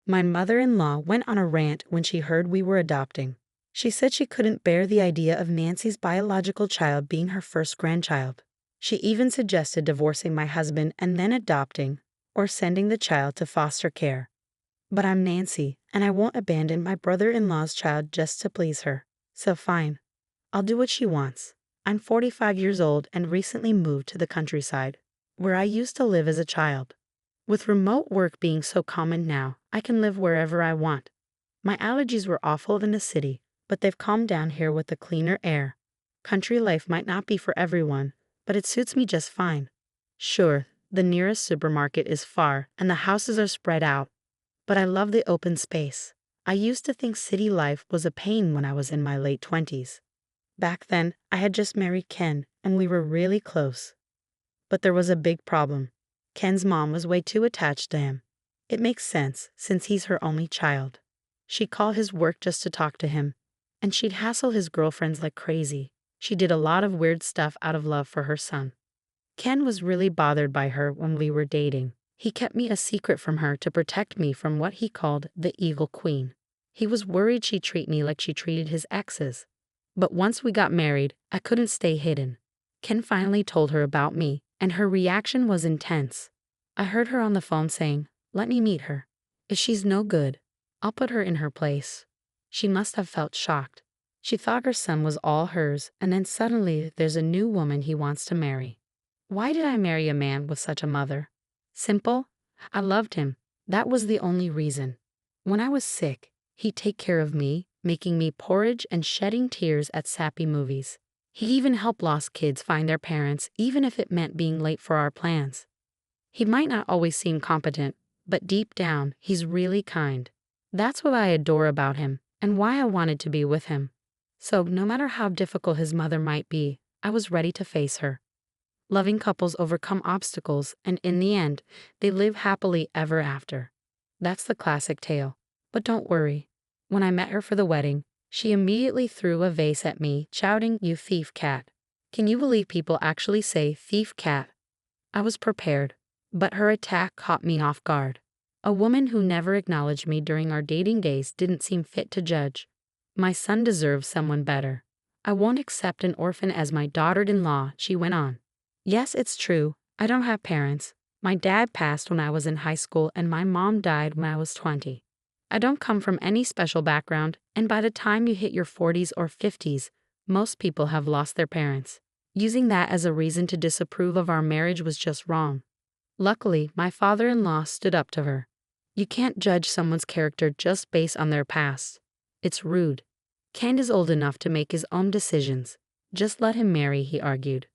My mother-in-law went on a rant when she heard we were adopting. She said she couldn't bear the idea of Nancy's biological child being her first grandchild. She even suggested divorcing my husband and then adopting, or sending the child to foster care. But I'm Nancy, and I won't abandon my brother-in-law's child just to please her. So fine. I'll do what she wants. I'm 45 years old and recently moved to the countryside, where I used to live as a child. With remote work being so common now, I can live wherever I want. My allergies were awful in the city, but they've calmed down here with the cleaner air. Country life might not be for everyone, but it suits me just fine. Sure, the nearest supermarket is far and the houses are spread out, but I love the open space. I used to think city life was a pain when I was in my late 20s. Back then, I had just married Ken, and we were really close. But there was a big problem. Ken's mom was way too attached to him. It makes sense, since he's her only child. She'd call his work just to talk to him, and she'd hassle his girlfriends like crazy. She did a lot of weird stuff out of love for her son. Ken was really bothered by her when we were dating. He kept me a secret from her to protect me from what he called the evil queen. He was worried she'd treat me like she treated his exes. But once we got married, I couldn't stay hidden. Ken finally told her about me, and her reaction was intense. I heard her on the phone saying, "Let me meet her. If she's no good, I'll put her in her place." She must have felt shocked. She thought her son was all hers, and then suddenly there's a new woman he wants to marry. Why did I marry a man with such a mother? Simple. I loved him. That was the only reason. When I was sick, he'd take care of me, making me porridge and shedding tears at sappy movies. He even helped lost kids find their parents, even if it meant being late for our plans. He might not always seem competent, but deep down, he's really kind. That's what I adore about him, and why I wanted to be with him. So, no matter how difficult his mother might be, I was ready to face her. Loving couples overcome obstacles, and in the end, they live happily ever after. That's the classic tale. But don't worry. When I met her for the wedding, she immediately threw a vase at me, shouting, "You thief cat." Can you believe people actually say thief cat? I was prepared, but her attack caught me off guard. A woman who never acknowledged me during our dating days didn't seem fit to judge. My son deserves someone better. I won't accept an orphan as my daughter-in-law, she went on. Yes, it's true. I don't have parents. My dad passed when I was in high school and my mom died when I was 20. I don't come from any special background, and by the time you hit your 40s or 50s, most people have lost their parents. Using that as a reason to disapprove of our marriage was just wrong. Luckily, my father-in-law stood up to her. You can't judge someone's character just based on their past. It's rude. Ken is old enough to make his own decisions. Just let him marry, he argued.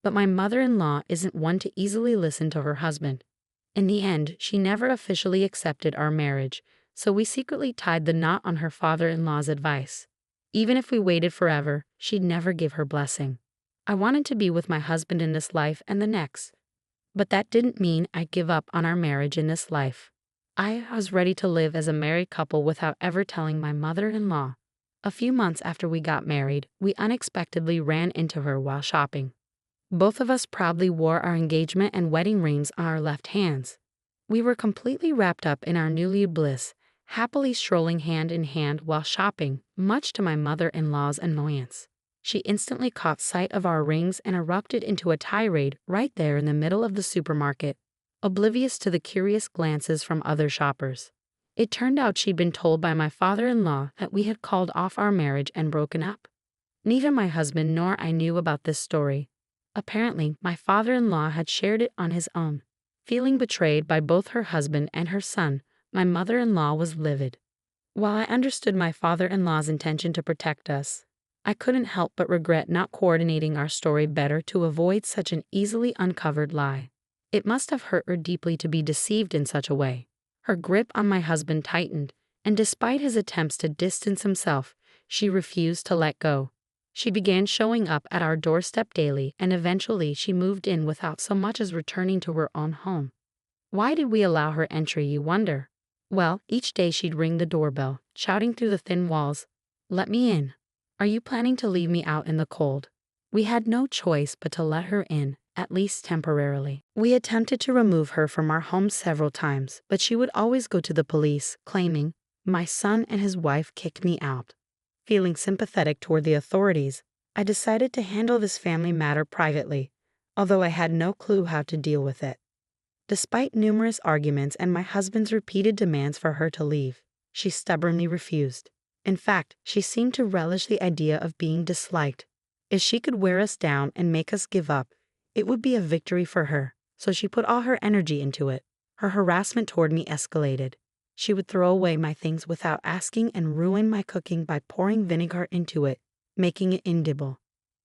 But my mother-in-law isn't one to easily listen to her husband. In the end, she never officially accepted our marriage, so we secretly tied the knot on her father-in-law's advice. Even if we waited forever, she'd never give her blessing. I wanted to be with my husband in this life and the next. But that didn't mean I'd give up on our marriage in this life. I was ready to live as a married couple without ever telling my mother-in-law. A few months after we got married, we unexpectedly ran into her while shopping. Both of us proudly wore our engagement and wedding rings on our left hands. We were completely wrapped up in our newly bliss, happily strolling hand in hand while shopping, much to my mother-in-law's annoyance. She instantly caught sight of our rings and erupted into a tirade right there in the middle of the supermarket, oblivious to the curious glances from other shoppers. It turned out she'd been told by my father-in-law that we had called off our marriage and broken up. Neither my husband nor I knew about this story. Apparently, my father-in-law had shared it on his own. Feeling betrayed by both her husband and her son, my mother-in-law was livid. While I understood my father-in-law's intention to protect us, I couldn't help but regret not coordinating our story better to avoid such an easily uncovered lie. It must have hurt her deeply to be deceived in such a way. Her grip on my husband tightened, and despite his attempts to distance himself, she refused to let go. She began showing up at our doorstep daily, and eventually she moved in without so much as returning to her own home. Why did we allow her entry, you wonder? Well, each day she'd ring the doorbell, shouting through the thin walls, "Let me in. Are you planning to leave me out in the cold?" We had no choice but to let her in, at least temporarily. We attempted to remove her from our home several times, but she would always go to the police, claiming, "My son and his wife kicked me out." Feeling sympathetic toward the authorities, I decided to handle this family matter privately, although I had no clue how to deal with it. Despite numerous arguments and my husband's repeated demands for her to leave, she stubbornly refused. In fact, she seemed to relish the idea of being disliked. If she could wear us down and make us give up, it would be a victory for her, so she put all her energy into it. Her harassment toward me escalated. She would throw away my things without asking and ruin my cooking by pouring vinegar into it, making it inedible.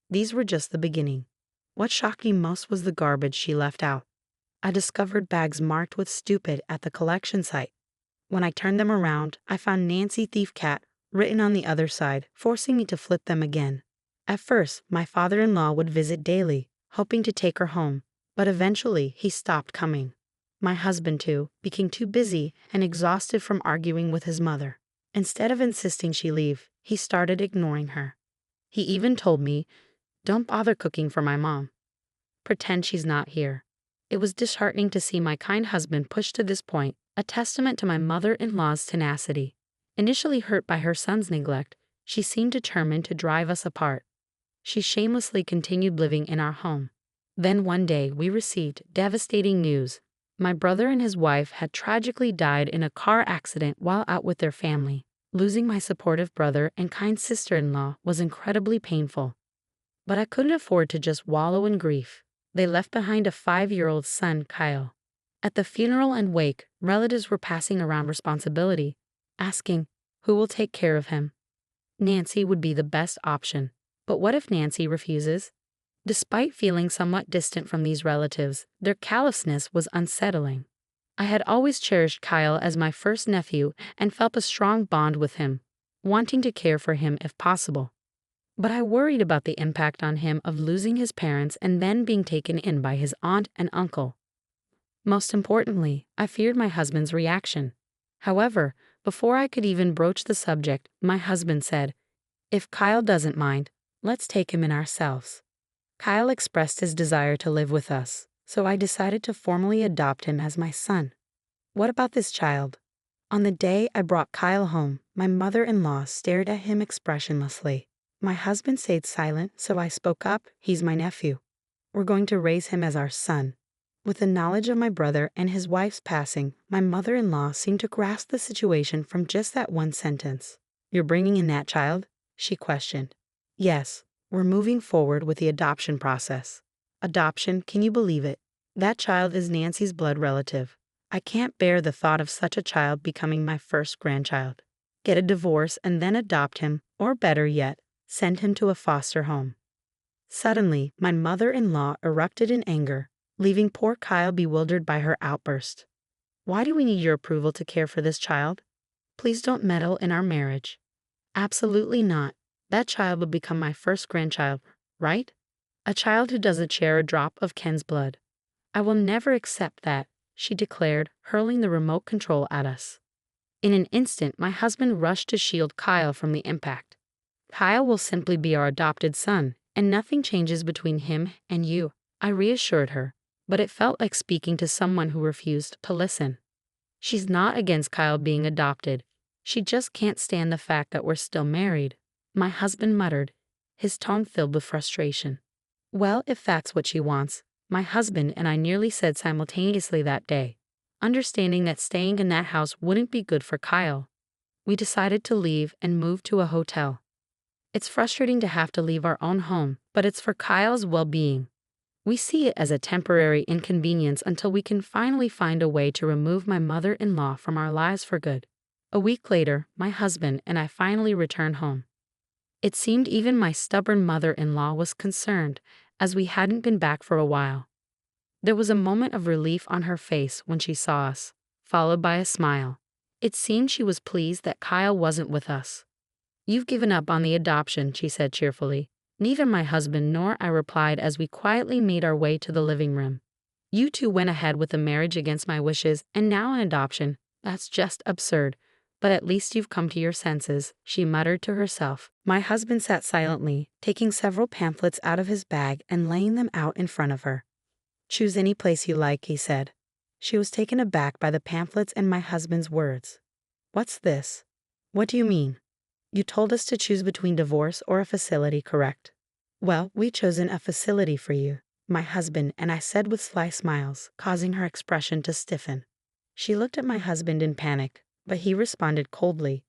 These were just the beginning. What shocked me most was the garbage she left out. I discovered bags marked with "stupid" at the collection site. When I turned them around, I found "Nancy Thief Cat" written on the other side, forcing me to flip them again. At first, my father-in-law would visit daily, hoping to take her home, but eventually he stopped coming. My husband, too, became too busy and exhausted from arguing with his mother. Instead of insisting she leave, he started ignoring her. He even told me, "Don't bother cooking for my mom. Pretend she's not here." It was disheartening to see my kind husband pushed to this point, a testament to my mother-in-law's tenacity. Initially hurt by her son's neglect, she seemed determined to drive us apart. She shamelessly continued living in our home. Then one day we received devastating news. My brother and his wife had tragically died in a car accident while out with their family. Losing my supportive brother and kind sister-in-law was incredibly painful. But I couldn't afford to just wallow in grief. They left behind a 5-year-old son, Kyle. At the funeral and wake, relatives were passing around responsibility, asking, "Who will take care of him?" Nancy would be the best option. But what if Nancy refuses? Despite feeling somewhat distant from these relatives, their callousness was unsettling. I had always cherished Kyle as my first nephew and felt a strong bond with him, wanting to care for him if possible. But I worried about the impact on him of losing his parents and then being taken in by his aunt and uncle. Most importantly, I feared my husband's reaction. However, before I could even broach the subject, my husband said, "If Kyle doesn't mind, let's take him in ourselves." Kyle expressed his desire to live with us, so I decided to formally adopt him as my son. What about this child? On the day I brought Kyle home, my mother-in-law stared at him expressionlessly. My husband stayed silent, so I spoke up. "He's my nephew. We're going to raise him as our son." With the knowledge of my brother and his wife's passing, my mother-in-law seemed to grasp the situation from just that one sentence. "You're bringing in that child?" she questioned. "Yes, we're moving forward with the adoption process." Adoption, can you believe it? That child is Nancy's blood relative. I can't bear the thought of such a child becoming my first grandchild. Get a divorce and then adopt him, or better yet, send him to a foster home. Suddenly, my mother-in-law erupted in anger, leaving poor Kyle bewildered by her outburst. "Why do we need your approval to care for this child? Please don't meddle in our marriage." "Absolutely not. That child will become my first grandchild, right? A child who doesn't share a drop of Ken's blood. I will never accept that," she declared, hurling the remote control at us. In an instant, my husband rushed to shield Kyle from the impact. "Kyle will simply be our adopted son, and nothing changes between him and you," I reassured her, but it felt like speaking to someone who refused to listen. "She's not against Kyle being adopted. She just can't stand the fact that we're still married," my husband muttered, his tone filled with frustration. "Well, if that's what she wants," my husband and I nearly said simultaneously that day, understanding that staying in that house wouldn't be good for Kyle. We decided to leave and move to a hotel. It's frustrating to have to leave our own home, but it's for Kyle's well-being. We see it as a temporary inconvenience until we can finally find a way to remove my mother-in-law from our lives for good. A week later, my husband and I finally returned home. It seemed even my stubborn mother-in-law was concerned, as we hadn't been back for a while. There was a moment of relief on her face when she saw us, followed by a smile. It seemed she was pleased that Kyle wasn't with us. "You've given up on the adoption," she said cheerfully. Neither my husband nor I replied as we quietly made our way to the living room. "You two went ahead with a marriage against my wishes, and now an adoption. That's just absurd. But at least you've come to your senses," she muttered to herself. My husband sat silently, taking several pamphlets out of his bag and laying them out in front of her. Choose any place you like, he said. She was taken aback by the pamphlets and my husband's words. What's this? What do you mean? You told us to choose between divorce or a facility, correct? Well, we've chosen a facility for you, my husband and I said with sly smiles, causing her expression to stiffen. She looked at my husband in panic, but he responded coldly.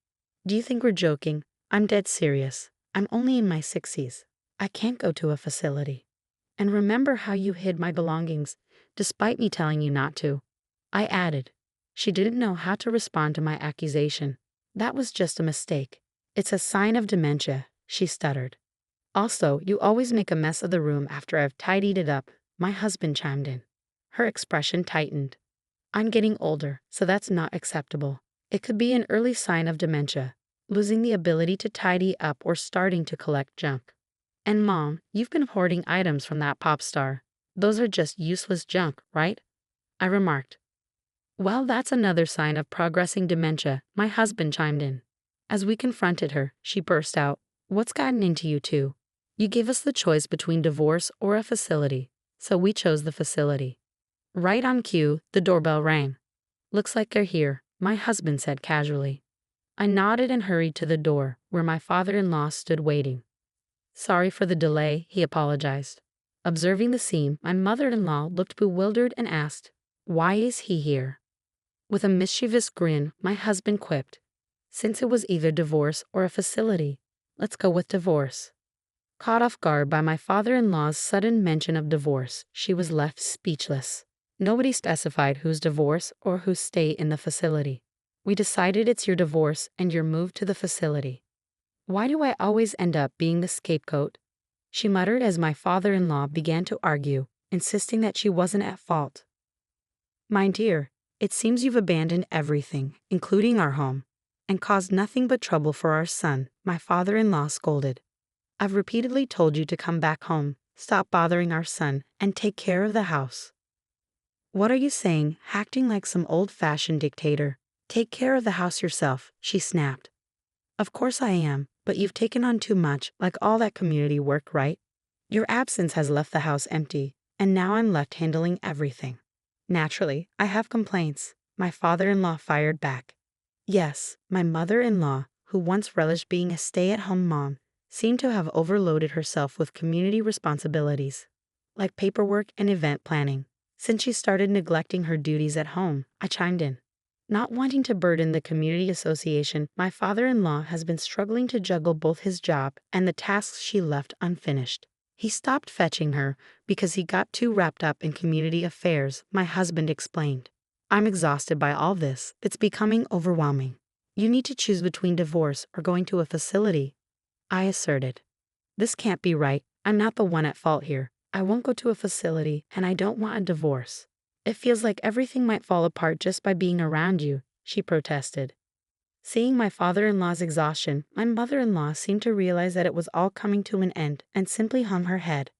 Do you think we're joking? I'm dead serious. I'm only in my 60s. I can't go to a facility. And remember how you hid my belongings, despite me telling you not to. I added. She didn't know how to respond to my accusation. That was just a mistake. It's a sign of dementia, she stuttered. Also, you always make a mess of the room after I've tidied it up, my husband chimed in. Her expression tightened. I'm getting older, so that's not acceptable. It could be an early sign of dementia, losing the ability to tidy up or starting to collect junk. And Mom, you've been hoarding items from that pop star. Those are just useless junk, right? I remarked. Well, that's another sign of progressing dementia, my husband chimed in. As we confronted her, she burst out, What's gotten into you two? You gave us the choice between divorce or a facility, so we chose the facility. Right on cue, the doorbell rang. Looks like they're here, my husband said casually. I nodded and hurried to the door, where my father-in-law stood waiting. Sorry for the delay, he apologized. Observing the scene, my mother-in-law looked bewildered and asked, Why is he here? With a mischievous grin, my husband quipped, Since it was either divorce or a facility, let's go with divorce. Caught off guard by my father-in-law's sudden mention of divorce, she was left speechless. Nobody specified whose divorce or whose stay in the facility. We decided it's your divorce and your move to the facility. Why do I always end up being the scapegoat? She muttered as my father-in-law began to argue, insisting that she wasn't at fault. My dear, it seems you've abandoned everything, including our home, and caused nothing but trouble for our son, my father-in-law scolded. I've repeatedly told you to come back home, stop bothering our son, and take care of the house. What are you saying, acting like some old-fashioned dictator? Take care of the house yourself, she snapped. Of course I am, but you've taken on too much, like all that community work, right? Your absence has left the house empty, and now I'm left handling everything. Naturally, I have complaints, my father-in-law fired back. Yes, my mother-in-law, who once relished being a stay-at-home mom, seemed to have overloaded herself with community responsibilities, like paperwork and event planning. Since she started neglecting her duties at home, I chimed in. Not wanting to burden the community association, my father-in-law has been struggling to juggle both his job and the tasks she left unfinished. He stopped fetching her because he got too wrapped up in community affairs, my husband explained. I'm exhausted by all this. It's becoming overwhelming. You need to choose between divorce or going to a facility, I asserted. This can't be right. I'm not the one at fault here. I won't go to a facility, and I don't want a divorce. It feels like everything might fall apart just by being around you, she protested. Seeing my father-in-law's exhaustion, my mother-in-law seemed to realize that it was all coming to an end and simply hung her head.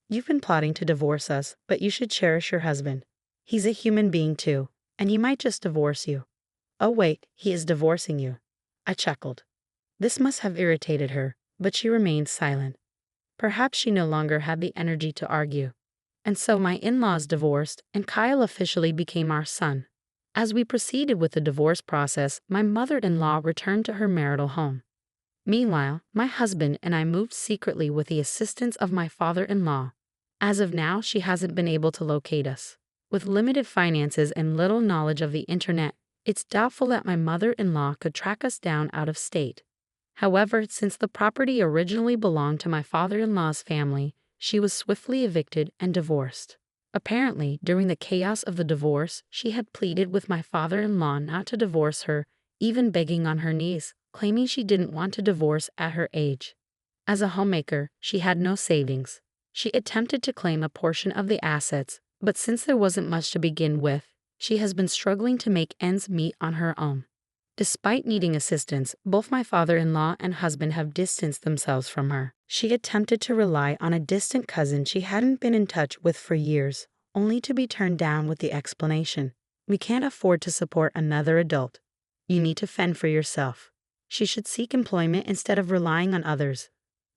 You've been plotting to divorce us, but you should cherish your husband. He's a human being too, and he might just divorce you. Oh wait, he is divorcing you. I chuckled. This must have irritated her, but she remained silent. Perhaps she no longer had the energy to argue. And so my in-laws divorced, and Kyle officially became our son. As we proceeded with the divorce process, my mother-in-law returned to her marital home. Meanwhile, my husband and I moved secretly with the assistance of my father-in-law. As of now, she hasn't been able to locate us. With limited finances and little knowledge of the internet, it's doubtful that my mother-in-law could track us down out of state. However, since the property originally belonged to my father-in-law's family, she was swiftly evicted and divorced. Apparently, during the chaos of the divorce, she had pleaded with my father-in-law not to divorce her, even begging on her knees, claiming she didn't want to divorce at her age. As a homemaker, she had no savings. She attempted to claim a portion of the assets, but since there wasn't much to begin with, she has been struggling to make ends meet on her own. Despite needing assistance, both my father-in-law and husband have distanced themselves from her. She attempted to rely on a distant cousin she hadn't been in touch with for years, only to be turned down with the explanation, "We can't afford to support another adult. You need to fend for yourself." She should seek employment instead of relying on others,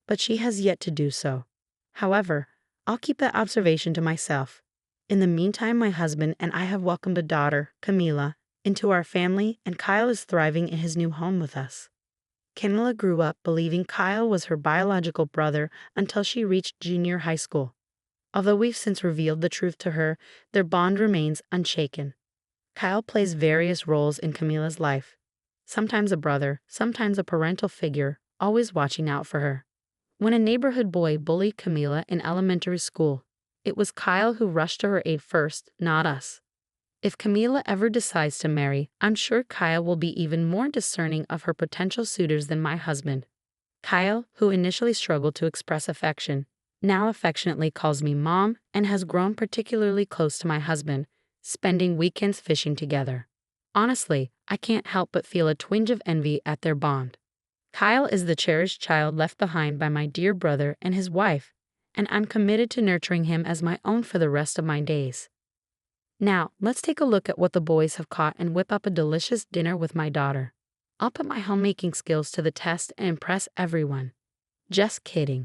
but she has yet to do so. However, I'll keep that observation to myself. In the meantime, my husband and I have welcomed a daughter, Camila, into our family, and Kyle is thriving in his new home with us. Camila grew up believing Kyle was her biological brother until she reached junior high school. Although we've since revealed the truth to her, their bond remains unshaken. Kyle plays various roles in Camila's life. Sometimes a brother, sometimes a parental figure, always watching out for her. When a neighborhood boy bullied Camila in elementary school, it was Kyle who rushed to her aid first, not us. If Camila ever decides to marry, I'm sure Kyle will be even more discerning of her potential suitors than my husband. Kyle, who initially struggled to express affection, now affectionately calls me mom and has grown particularly close to my husband, spending weekends fishing together. Honestly, I can't help but feel a twinge of envy at their bond. Kyle is the cherished child left behind by my dear brother and his wife, and I'm committed to nurturing him as my own for the rest of my days. Now, let's take a look at what the boys have caught and whip up a delicious dinner with my daughter. I'll put my homemaking skills to the test and impress everyone. Just kidding.